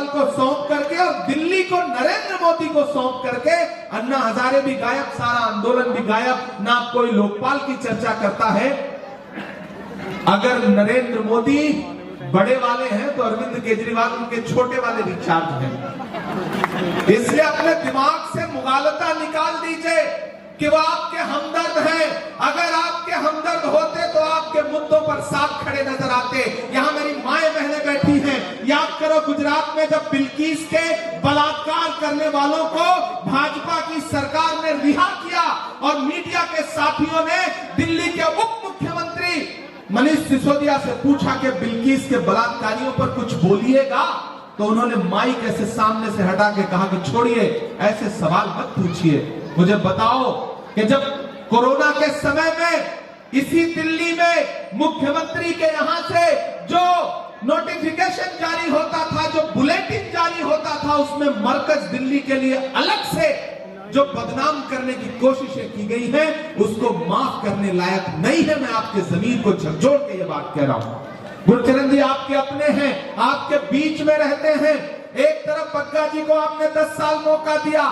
केजरीवाल को सौंप करके और दिल्ली को नरेंद्र मोदी को सौंप करके अन्ना हजारे भी गायब, सारा आंदोलन भी गायब, ना कोई लोकपाल की चर्चा करता है। अगर नरेंद्र मोदी बड़े वाले हैं तो अरविंद केजरीवाल उनके छोटे वाले रिचार्ज हैं। इसलिए अपने दिमाग से मुगालता निकाल दीजिए कि वो आपके हमदर्द हैं। अगर आपके हमदर्द होते तो आपके मुद्दों पर साफ खड़े नजर आते। यहां मेरी माएं बहनें बैठी हैं, याद करो गुजरात में जब बिल्किस के बलात्कार करने वालों को भाजपा की सरकार ने रिहा किया और मीडिया के साथियों ने दिल्ली के उप मुख्यमंत्री मनीष सिसोदिया से पूछा कि बिल्किस के बलात्कारियों पर कुछ बोलिएगा, तो उन्होंने माइक ऐसे सामने से हटा के कहा कि छोड़िए, ऐसे सवाल मत पूछिए, मुझे बताओ कि जब कोरोना के समय में इसी दिल्ली में मुख्यमंत्री के यहां से जो नोटिफिकेशन जारी होता था, जो बुलेटिन जारी होता था, उसमें मरकज दिल्ली के लिए अलग से जो बदनाम करने की कोशिशें की गई हैं, उसको माफ करने लायक नहीं है। मैं आपके जमीर को झकझोर के ये बात कह रहा हूं। गुरचरण जी आपके अपने हैं, आपके बीच में रहते हैं। एक तरफ बग्गा जी को आपने 10 साल मौका दिया,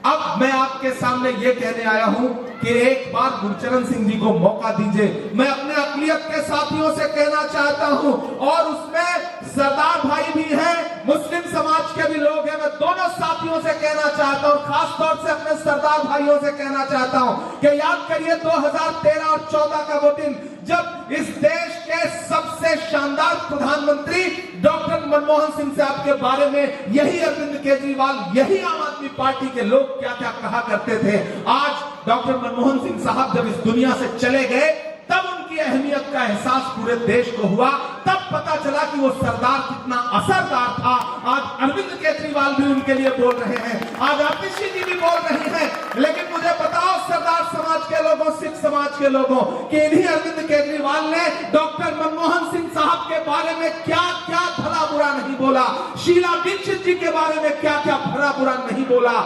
अब मैं आपके सामने ये कहने आया हूं कि एक बार गुरचरण सिंह जी को मौका दीजिए। मैं अपने अक़लियत के साथियों से कहना चाहता हूं, और उसमें सरदार भाई भी हैं, मुस्लिम समाज के भी लोग हैं। मैं दोनों साथियों से कहना चाहता हूं, खास तौर से अपने सरदार भाइयों से कहना चाहता हूं कि याद करिए 2013 और 14 का वो दिन जब इस देश के सबसे शानदार प्रधानमंत्री डॉक्टर मनमोहन सिंह साहब के बारे में यही अरविंद केजरीवाल, यही आम आदमी पार्टी के लोग क्या क्या कहा करते थे। आज डॉक्टर मनमोहन सिंह साहब जब इस दुनिया से चले गए, तब उनकी अहमियत का एहसास पूरे देश को हुआ, तब पता चला कि वो सरदार कितना असरदार था। आज अरविंद केजरीवाल भी उनके लिए बोल रहे हैं, आज आतिशी जी भी बोल रही हैं। लेकिन मुझे बताओ सरदार समाज के लोगों, सिख समाज के लोगों, कि इन्हीं अरविंद केजरीवाल ने डॉक्टर मनमोहन सिंह साहब के बारे में क्या क्या भला बुरा नहीं बोला, शीला दीक्षित जी के बारे में क्या क्या भला बुरा नहीं बोला।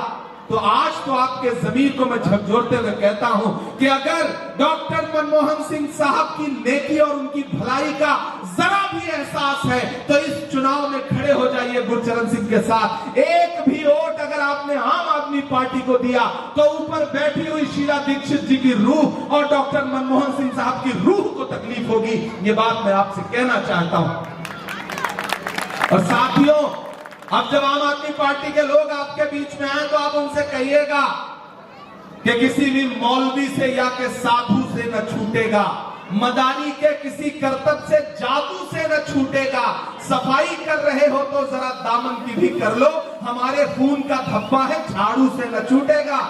तो आज तो आपके जमीर को मैं झकझोरते हुए कहता हूं कि अगर डॉक्टर मनमोहन सिंह साहब की नेकी और उनकी भलाई का जरा भी एहसास है तो इस चुनाव में खड़े हो जाइए गुरचरण सिंह के साथ। एक भी वोट अगर आपने आम आदमी पार्टी को दिया तो ऊपर बैठी हुई शीला दीक्षित जी की रूह और डॉक्टर मनमोहन सिंह साहब की रूह को तकलीफ होगी। ये बात मैं आपसे कहना चाहता हूं। और साथियों, अब जब आम आदमी पार्टी के लोग आपके बीच में आए तो आप उनसे कहिएगा कि किसी भी मौलवी से या के साधु से न छूटेगा, मदानी के किसी करतब से, जादू से न छूटेगा। सफाई कर रहे हो तो जरा दामन की भी कर लो, हमारे खून का धब्बा है, झाड़ू से न छूटेगा।